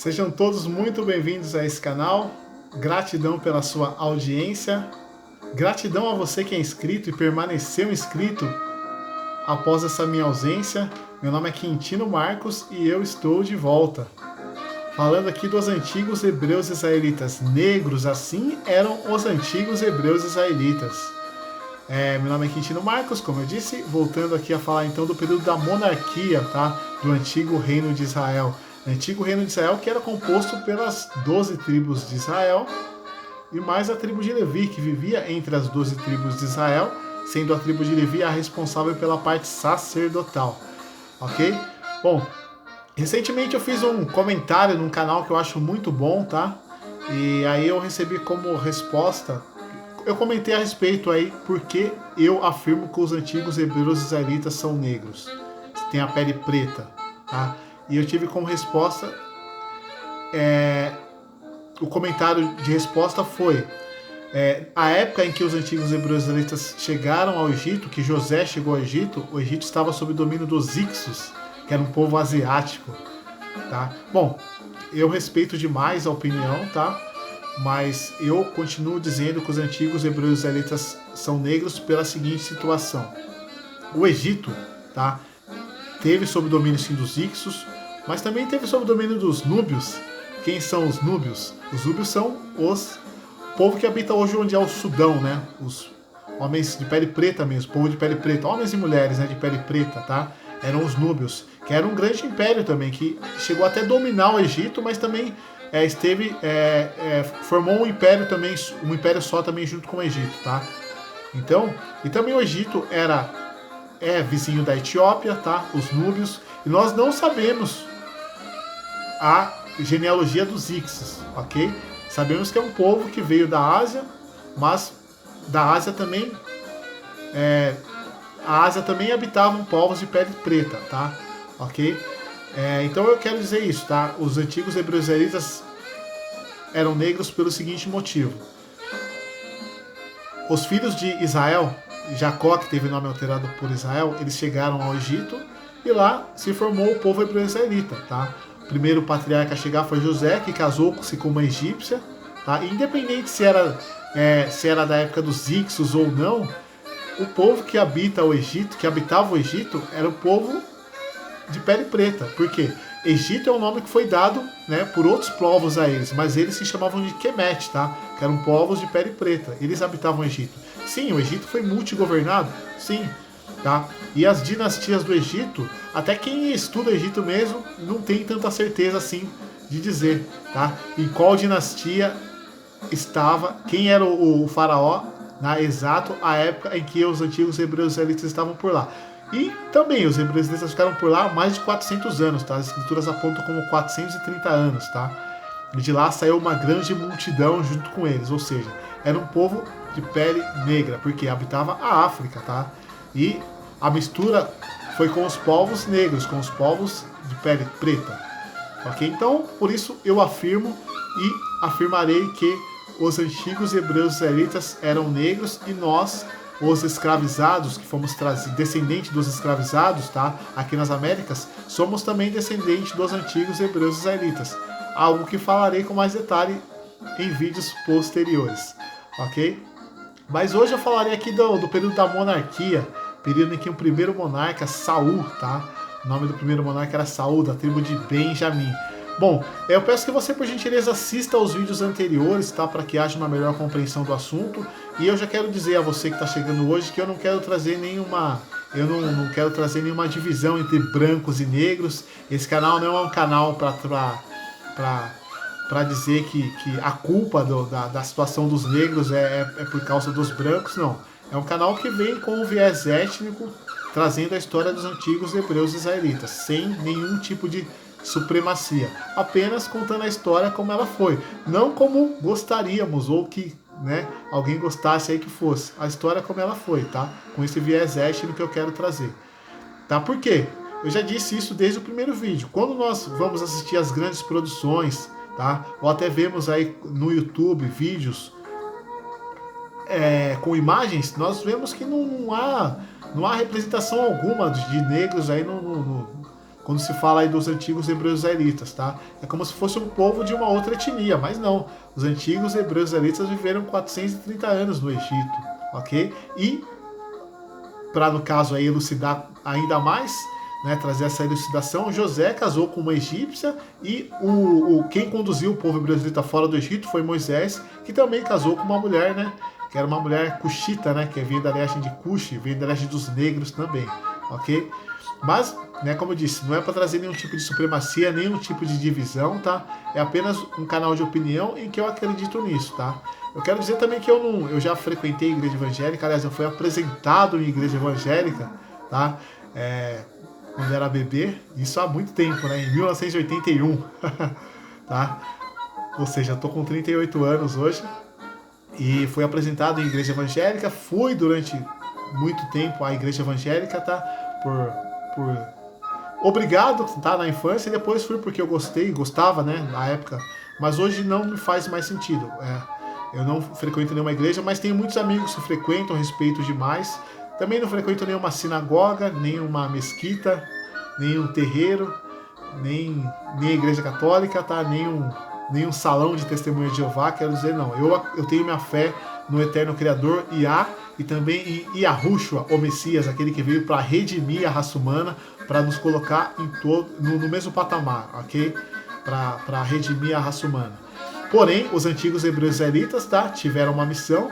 Sejam todos muito bem-vindos a esse canal. Gratidão pela sua audiência. Gratidão a você que é inscrito e permaneceu inscrito após essa minha ausência. Meu nome é Quintino Marcos e eu estou de volta. Falando aqui dos antigos hebreus israelitas. Negros assim eram os antigos hebreus israelitas. Meu nome é Quintino Marcos, como eu disse, voltando aqui a falar então do período da monarquia, tá? Do antigo reino de Israel. Antigo reino de Israel que era composto pelas 12 tribos de Israel e mais a tribo de Levi, que vivia entre as 12 tribos de Israel, sendo a tribo de Levi a responsável pela parte sacerdotal, ok? Bom, recentemente eu fiz um comentário num canal que eu acho muito bom, tá? E aí eu recebi como resposta, eu comentei a respeito aí porque eu afirmo que os antigos hebreus israelitas são negros, têm a pele preta, tá? E eu tive como resposta, o comentário de resposta foi a época em que os antigos hebreus israelitas chegaram ao Egito, que José chegou ao Egito, o Egito estava sob o domínio dos Hicsos, que era um povo asiático, tá? Bom, eu respeito demais a opinião, tá? Mas eu continuo dizendo que os antigos hebreus israelitas são negros pela seguinte situação. O Egito, tá? Teve sob o domínio sim dos Hicsos, mas também teve sob o domínio dos Núbios. Quem são os Núbios? Os Núbios são os povo que habita hoje onde é o Sudão, né? Os homens de pele preta mesmo, povo de pele preta, homens e mulheres, né, de pele preta, tá? Eram os Núbios, que era um grande império também, que chegou até a dominar o Egito, mas também formou um império também, um império só também junto com o Egito, tá? Então, e também o Egito é vizinho da Etiópia, tá? Os Núbios, e nós não sabemos a genealogia dos Hicsos, ok? Sabemos que é um povo que veio da Ásia, mas da Ásia também habitavam povos de pele preta, tá? Ok? Então eu quero dizer isso, tá? Os antigos hebreus israelitas eram negros pelo seguinte motivo. Os filhos de Israel, Jacó, que teve o nome alterado por Israel, eles chegaram ao Egito e lá se formou o povo hebreu israelita, tá? O primeiro patriarca a chegar foi José, que casou-se com uma egípcia, tá? Independente se era da época dos Hicsos ou não, o povo que habitava o Egito, era o povo de pele preta. Por quê? Egito é um nome que foi dado, né, por outros povos a eles, mas eles se chamavam de Kemet, tá? Que eram povos de pele preta. Eles habitavam o Egito. Sim, o Egito foi multigovernado, sim, tá? E as dinastias do Egito, até quem estuda o Egito mesmo não tem tanta certeza assim de dizer, tá? Em qual dinastia estava, quem era o faraó na exato a época em que os antigos hebreus israelitas estavam por lá. E também os hebreus israelitas ficaram por lá há mais de 400 anos, tá? As escrituras apontam como 430 anos, tá? E de lá saiu uma grande multidão junto com eles, ou seja, era um povo de pele negra, porque habitava a África, tá? E a mistura foi com os povos negros, com os povos de pele preta, ok? Então, por isso eu afirmo e afirmarei que os antigos hebreus israelitas eram negros e nós, os escravizados, que fomos descendentes dos escravizados, tá? Aqui nas Américas, somos também descendentes dos antigos hebreus israelitas. Algo que falarei com mais detalhe em vídeos posteriores, ok? Mas hoje eu falarei aqui do período da monarquia, período em que o primeiro monarca, Saul, tá? O nome do primeiro monarca era Saul, da tribo de Benjamim. Bom, eu peço que você, por gentileza, assista aos vídeos anteriores, tá? Para que haja uma melhor compreensão do assunto. E eu já quero dizer a você que está chegando hoje que eu não quero trazer nenhuma... Eu não quero trazer nenhuma divisão entre brancos e negros. Esse canal não é um canal para dizer que a culpa da situação dos negros é por causa dos brancos, não. É um canal que vem com o viés étnico, trazendo a história dos antigos hebreus israelitas, sem nenhum tipo de supremacia, apenas contando a história como ela foi, não como gostaríamos ou que, né, alguém gostasse aí que fosse, a história como ela foi, tá? Com esse viés étnico que eu quero trazer, tá? Por quê? Eu já disse isso desde o primeiro vídeo. Quando nós vamos assistir as grandes produções, tá? Ou até vemos aí no YouTube vídeos com imagens, nós vemos que não há representação alguma de negros aí quando se fala aí dos antigos hebreus israelitas, tá? É como se fosse um povo de uma outra etnia, mas não. Os antigos hebreus israelitas viveram 430 anos no Egito, ok? E, para no caso aí elucidar ainda mais, né, trazer essa elucidação, José casou com uma egípcia e quem conduziu o povo hebreu israelita fora do Egito foi Moisés, que também casou com uma mulher, né? Que era uma mulher cuxita, né? Que veio da linhagem de Cuxi, veio da linhagem dos negros também, ok? Mas, né, como eu disse, não é para trazer nenhum tipo de supremacia, nenhum tipo de divisão, tá? É apenas um canal de opinião em que eu acredito nisso, tá? Eu quero dizer também que eu já frequentei igreja evangélica, aliás, eu fui apresentado em igreja evangélica, tá? Quando era bebê, isso há muito tempo, né? Em 1981, tá? Ou seja, eu tô com 38 anos hoje e fui apresentado em igreja evangélica, fui durante muito tempo à igreja evangélica, tá? Por obrigado, tá, na infância, e depois fui porque eu gostava, né, na época, mas hoje não me faz mais sentido. Eu não frequento nenhuma igreja, mas tenho muitos amigos que frequentam, respeito demais. Também não frequento nenhuma sinagoga, nenhuma mesquita, nenhum terreiro, nem a igreja católica, tá, nenhum salão de testemunha de Jeová. Quero dizer, não, eu tenho minha fé no eterno Criador, Iá, e também em Yahushua, o Messias, aquele que veio para redimir a raça humana, para nos colocar no mesmo patamar, ok? Para redimir a raça humana. Porém, os antigos hebreus israelitas, tá, tiveram uma missão,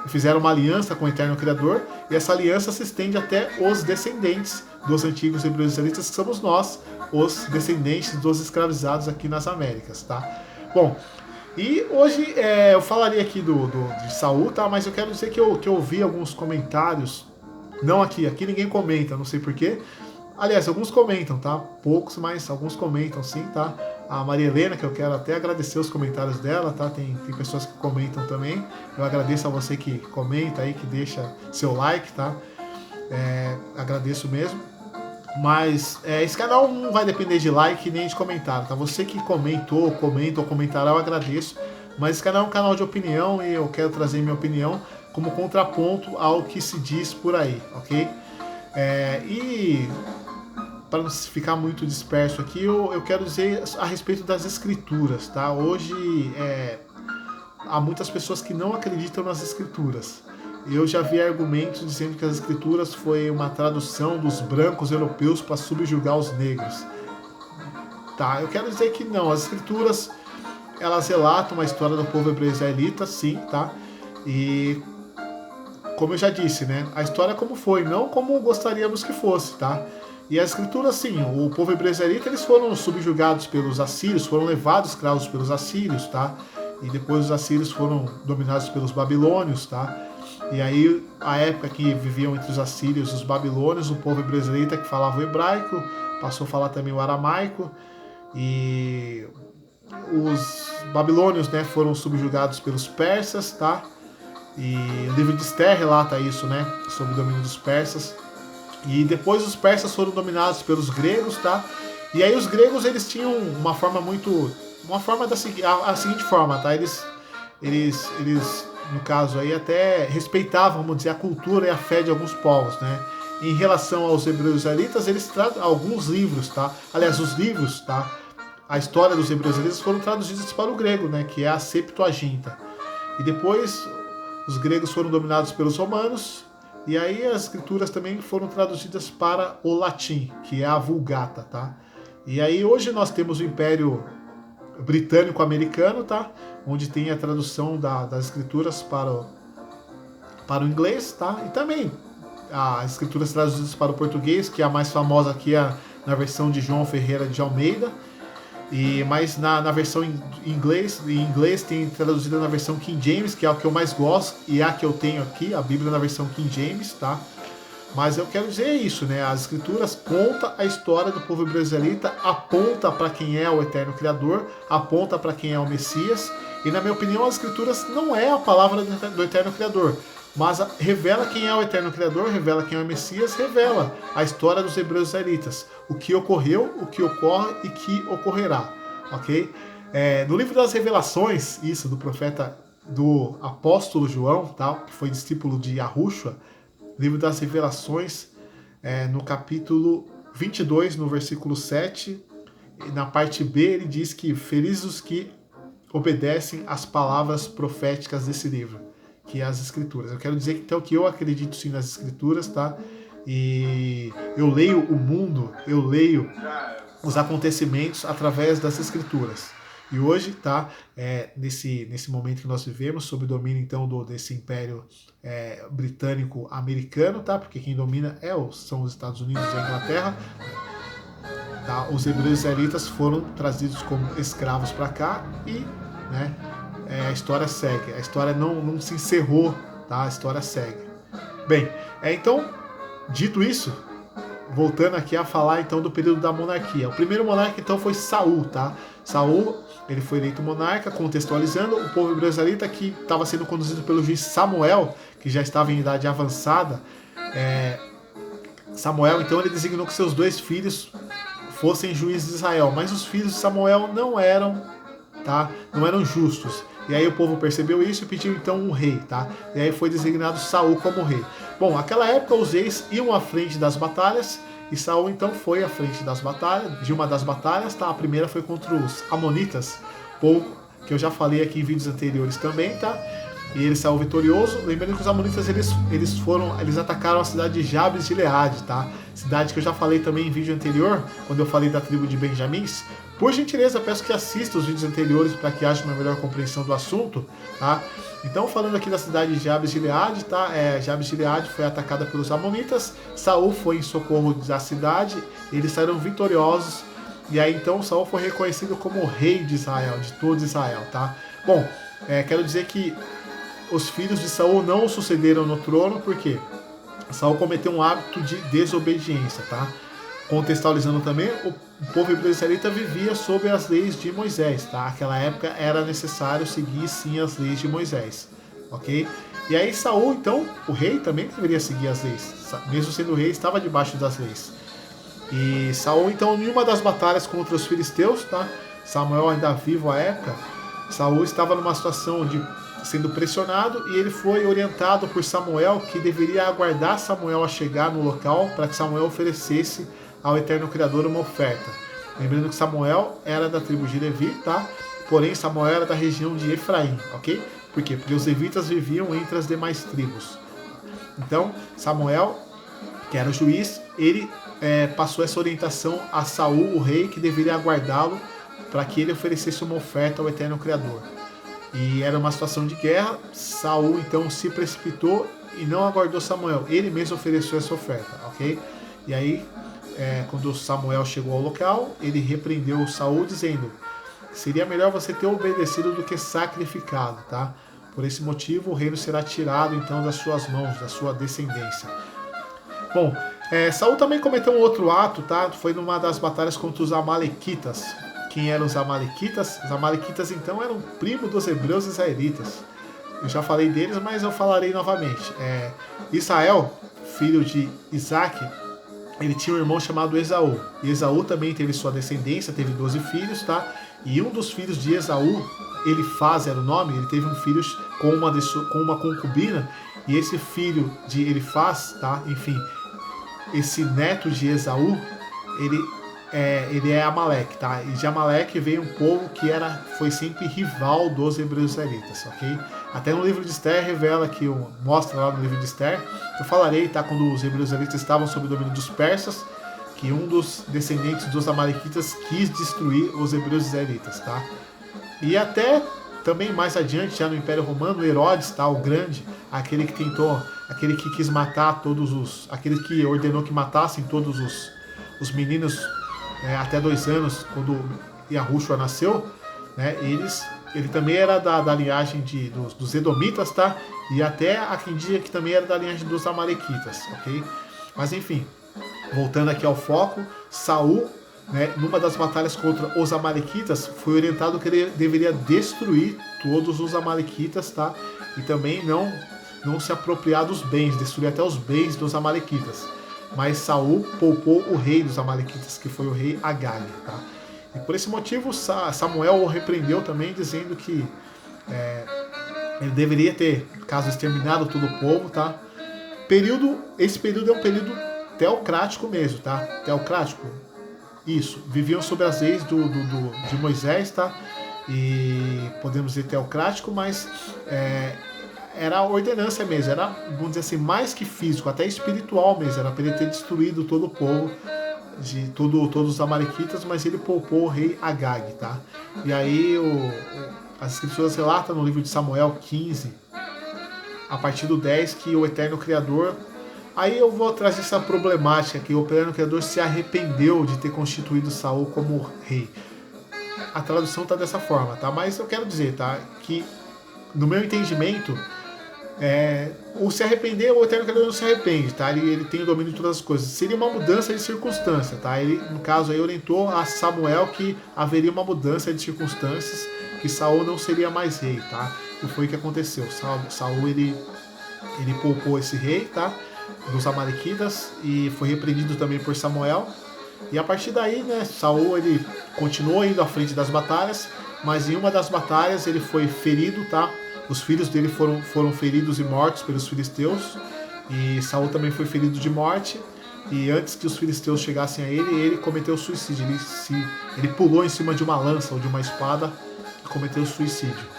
fizeram uma aliança com o eterno Criador, e essa aliança se estende até os descendentes dos antigos hebreus israelitas, que somos nós, os descendentes dos escravizados aqui nas Américas, tá? Bom, e hoje eu falaria aqui de Saul, tá? Mas eu quero dizer que eu ouvi alguns comentários, não aqui ninguém comenta, não sei porquê. Aliás, alguns comentam, tá? Poucos, mas alguns comentam sim, tá? A Maria Helena, que eu quero até agradecer os comentários dela, tá? Tem pessoas que comentam também. Eu agradeço a você que comenta aí, que deixa seu like, tá? Agradeço mesmo. Mas esse canal não vai depender de like nem de comentário, tá? Você que comenta ou comentará, eu agradeço. Mas esse canal é um canal de opinião e eu quero trazer minha opinião como contraponto ao que se diz por aí, ok? E para não ficar muito disperso aqui, eu quero dizer a respeito das escrituras, tá? Hoje há muitas pessoas que não acreditam nas escrituras. Eu já vi argumentos dizendo que as escrituras foi uma tradução dos brancos europeus para subjugar os negros. Tá, eu quero dizer que não, as escrituras elas relatam a história do povo hebreu israelita, sim, tá? E como eu já disse, né, a história como foi, não como gostaríamos que fosse, tá? E as escrituras, sim, o povo hebreu israelita, eles foram subjugados pelos assírios, foram levados escravos pelos assírios, tá? E depois os assírios foram dominados pelos babilônios, tá? E aí, a época que viviam entre os assírios e os babilônios, o povo hebreu israelita que falava o hebraico, passou a falar também o aramaico, e os babilônios, né, foram subjugados pelos persas, tá? E o livro de Esther relata isso, né, sobre o domínio dos persas. E depois os persas foram dominados pelos gregos, tá? E aí os gregos, eles tinham uma forma da seguinte forma, tá? Eles no caso aí até respeitavam, vamos dizer, a cultura e a fé de alguns povos, né? Em relação aos hebreus israelitas, eles trazem alguns livros, tá? Aliás, os livros, tá? A história dos hebreus israelitas foram traduzidos para o grego, né? Que é a Septuaginta. E depois os gregos foram dominados pelos romanos, e aí as escrituras também foram traduzidas para o latim, que é a Vulgata, tá? E aí hoje nós temos o Império Britânico-Americano, tá? Onde tem a tradução das escrituras para o inglês, tá? E também as escrituras traduzidas para o português, que é a mais famosa aqui na versão de João Ferreira de Almeida. Mas na versão em inglês tem traduzida na versão King James, que é a que eu mais gosto e é a que eu tenho aqui, a Bíblia na versão King James, tá? Mas eu quero dizer isso, né? As escrituras contam a história do povo hebreu israelita, aponta para quem é o eterno Criador, aponta para quem é o Messias, e na minha opinião as escrituras não é a palavra do eterno Criador, mas revela quem é o eterno Criador, revela quem é o Messias, revela a história dos hebreus israelitas, o que ocorreu, o que ocorre e que ocorrerá, ok? No livro das Revelações, isso, do apóstolo João, tá? Que foi discípulo de Yahushua, livro das Revelações, no capítulo 22, no versículo 7, na parte B, ele diz que felizes os que obedecem às palavras proféticas desse livro, que é as Escrituras. Eu quero dizer então que eu acredito sim nas Escrituras, tá? E eu leio o mundo, eu leio os acontecimentos através das Escrituras. E hoje, tá, nesse momento que nós vivemos, sob o domínio então desse império britânico-americano, tá? Porque quem domina são os Estados Unidos e a Inglaterra. Tá? Os hebreus israelitas foram trazidos como escravos para cá e, né, a história segue. A história não se encerrou, tá? A história segue. Bem, então, dito isso, voltando aqui a falar então do período da monarquia. O primeiro monarca então foi Saul, tá? Saul, ele foi eleito monarca, contextualizando o povo hebreu israelita que estava sendo conduzido pelo juiz Samuel, que já estava em idade avançada. Samuel, então, ele designou que seus 2 filhos fossem juízes de Israel, mas os filhos de Samuel não eram, tá? Não eram justos. E aí o povo percebeu isso e pediu então um rei, tá? E aí foi designado Saul como rei. Bom, naquela época os reis iam à frente das batalhas e Saul então foi à frente das batalhas, de uma das batalhas, tá? A primeira foi contra os amonitas, povo que eu já falei aqui em vídeos anteriores também, tá? E ele saiu vitorioso. Lembrando que os amonitas eles atacaram a cidade de Jabes de Gileade, tá? Cidade que eu já falei também em vídeo anterior, quando eu falei da tribo de Benjamins. Por gentileza, peço que assista os vídeos anteriores para que haja uma melhor compreensão do assunto, tá? Então, falando aqui da cidade de Jabes de Gileade, tá? Jabes de Gileade foi atacada pelos amonitas. Saul foi em socorro da cidade. Eles saíram vitoriosos. E aí, então, Saul foi reconhecido como rei de Israel, de todo Israel, tá? Bom, quero dizer que os filhos de Saul não o sucederam no trono, porque Saul cometeu um hábito de desobediência, tá? Contextualizando também, o povo hebreu israelita vivia sob as leis de Moisés, tá? Naquela época era necessário seguir sim as leis de Moisés, ok? E aí Saul, então, o rei também deveria seguir as leis, mesmo sendo rei, estava debaixo das leis. E Saul, então, em uma das batalhas contra os filisteus, tá? Samuel ainda vivo à época, Saul estava numa situação de sendo pressionado e ele foi orientado por Samuel que deveria aguardar Samuel a chegar no local para que Samuel oferecesse ao Eterno Criador uma oferta. Lembrando que Samuel era da tribo de Levi, tá? Porém Samuel era da região de Efraim, ok? Por quê? Porque os levitas viviam entre as demais tribos. Então Samuel, que era o juiz, ele passou essa orientação a Saul, o rei, que deveria aguardá-lo para que ele oferecesse uma oferta ao Eterno Criador. E era uma situação de guerra. Saul então se precipitou e não aguardou Samuel. Ele mesmo ofereceu essa oferta, ok? E aí, quando Samuel chegou ao local, ele repreendeu Saul dizendo: seria melhor você ter obedecido do que sacrificado, tá? Por esse motivo, o reino será tirado então das suas mãos, da sua descendência. Bom, Saul também cometeu um outro ato, tá? Foi numa das batalhas contra os amalequitas. Quem eram os amalequitas? Os amalequitas então eram primo dos hebreus israelitas. Eu já falei deles, mas eu falarei novamente. Israel, filho de Isaac, ele tinha um irmão chamado Esaú. E Esaú também teve sua descendência, teve 12 filhos, tá? E um dos filhos de Esaú, Elifaz era o nome, ele teve um filho com uma concubina. E esse filho de Elifaz, tá? Enfim, esse neto de Esaú, ele é Amaleque, tá? E de Amaleque veio um povo que foi sempre rival dos hebreus israelitas, ok? Até no livro de Esther revela que, mostra lá no livro de Esther, eu falarei, tá? Quando os hebreus israelitas estavam sob o domínio dos persas, que um dos descendentes dos amalequitas quis destruir os hebreus israelitas, tá? E até também mais adiante, já no Império Romano, Herodes, tá? O Grande, aquele que quis matar aquele que ordenou que matassem todos os meninos até 2 anos, quando Yahushua nasceu, né, ele também era da linhagem dos Edomitas, tá? E até há quem diga que também era da linhagem dos Amalequitas, ok? Mas enfim, voltando aqui ao foco, Saul, né, numa das batalhas contra os Amalequitas, foi orientado que ele deveria destruir todos os Amalequitas, tá? E também não se apropriar dos bens, destruir até os bens dos Amalequitas. Mas Saul poupou o rei dos amalequitas, que foi o rei Agag, tá? E por esse motivo Samuel o repreendeu também, dizendo que ele deveria ter, caso exterminado todo o povo, tá? Esse período é um período teocrático mesmo, tá? Teocrático, isso. Viviam sob as leis de Moisés, tá? E podemos dizer teocrático, mas era a ordenança mesmo, era, vamos dizer assim, mais que físico, até espiritual mesmo, era para ele ter destruído todo o povo, todos os amalequitas, mas ele poupou o rei Agag, tá? E aí as escrituras relatam no livro de Samuel 15, a partir do 10, que o Eterno Criador... Aí eu vou trazer essa problemática, que o Eterno Criador se arrependeu de ter constituído Saul como rei. A tradução tá dessa forma, tá? Mas eu quero dizer, tá? Que no meu entendimento, o se arrepender, o Eterno Criador não se arrepende, tá? Ele tem o domínio de todas as coisas. Seria uma mudança de circunstância, tá? Ele, no caso, aí orientou a Samuel que haveria uma mudança de circunstâncias, que Saul não seria mais rei, tá? E foi o que aconteceu. Saul, ele poupou esse rei, tá? Dos amalequitas, e foi repreendido também por Samuel. E a partir daí, né, Saul, ele continuou indo à frente das batalhas, mas em uma das batalhas ele foi ferido, tá? Os filhos dele foram feridos e mortos pelos filisteus, e Saul também foi ferido de morte. E antes que os filisteus chegassem a ele cometeu suicídio. Ele pulou em cima de uma lança ou de uma espada e cometeu suicídio.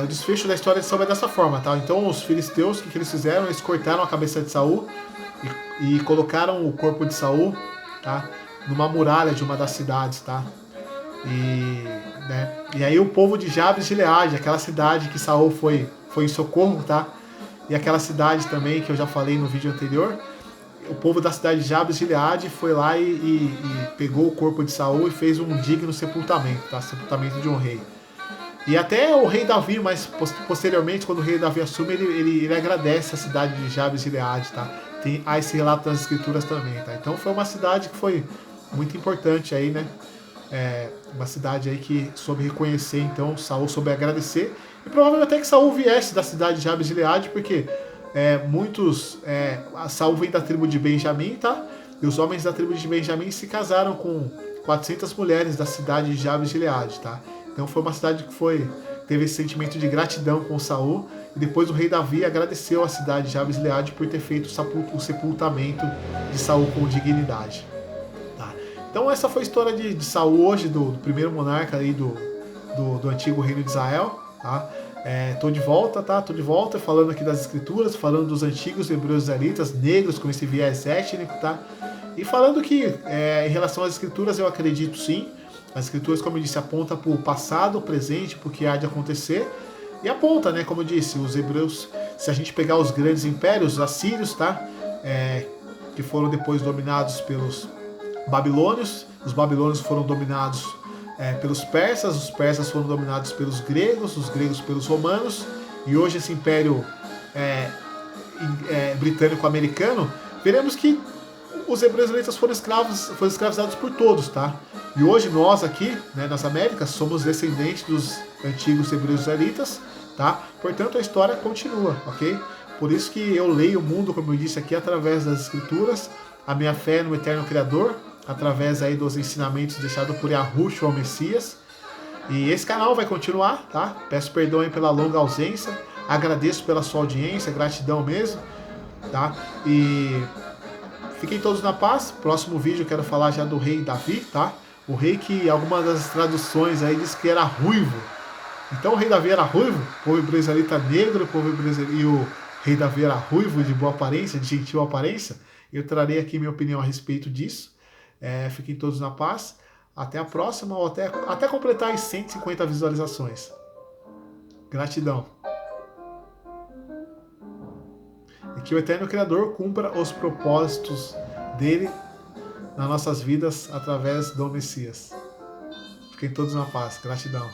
O desfecho da história de Saul é dessa forma, tá? Então os filisteus, o que eles fizeram? Eles cortaram a cabeça de Saul e colocaram o corpo de Saul, tá? Numa muralha de uma das cidades, tá? E aí o povo de Jabes de Gileade, aquela cidade que Saul foi em socorro, tá? E aquela cidade também que eu já falei no vídeo anterior, o povo da cidade de Jabes de Gileade foi lá e pegou o corpo de Saul e fez um digno sepultamento, tá? Sepultamento de um rei. E até o rei Davi, mas posteriormente, quando o rei Davi assume, ele agradece a cidade de Jabes de Gileade, tá? Há esse relato das escrituras também, tá? Então foi uma cidade que foi muito importante aí, né? Uma cidade aí que soube reconhecer, então Saul soube agradecer. E provavelmente até que Saul viesse da cidade de Jabes de Gileade, porque Saul vem da tribo de Benjamim, tá? E os homens da tribo de Benjamim se casaram com 400 mulheres da cidade de Jabes de Gileade, tá? Então foi uma cidade que teve esse sentimento de gratidão com Saul, e depois o rei Davi agradeceu a cidade de Jabes de Gileade por ter feito o sepultamento de Saul com dignidade. Tá? Então essa foi a história de Saul hoje, do primeiro monarca aí do antigo reino de Israel. Tá? Tô de volta, tá? Tô de volta falando aqui das escrituras, falando dos antigos hebreus israelitas, negros com esse viés étnico, tá? E falando que em relação às escrituras eu acredito sim. As escrituras, como eu disse, apontam para o passado, o presente, para o que há de acontecer. E aponta, né, como eu disse, os hebreus, se a gente pegar os grandes impérios, os assírios, tá? Que foram depois dominados pelos babilônios. Os babilônios foram dominados pelos persas, os persas foram dominados pelos gregos, os gregos pelos romanos. E hoje esse império britânico-americano, veremos que os hebreus israelitas foram escravizados por todos, tá? E hoje nós aqui, né, nas Américas, somos descendentes dos antigos hebreus israelitas, tá? Portanto, a história continua, ok? Por isso que eu leio o mundo, como eu disse aqui, através das escrituras, a minha fé no Eterno Criador, através aí dos ensinamentos deixados por Yahushua, o Messias. E esse canal vai continuar, tá? Peço perdão aí pela longa ausência, agradeço pela sua audiência, gratidão mesmo, tá? E fiquem todos na paz. Próximo vídeo eu quero falar já do rei Davi, tá? O rei que algumas das traduções aí diz que era ruivo. Então o rei Davi era ruivo, o povo hebreu israelita negro, e o rei Davi era ruivo, de boa aparência, de gentil aparência. Eu trarei aqui minha opinião a respeito disso. Fiquem todos na paz. Até a próxima, ou até completar as 150 visualizações. Gratidão. E que o Eterno Criador cumpra os propósitos dele nas nossas vidas através do Messias. Fiquem todos na paz. Gratidão.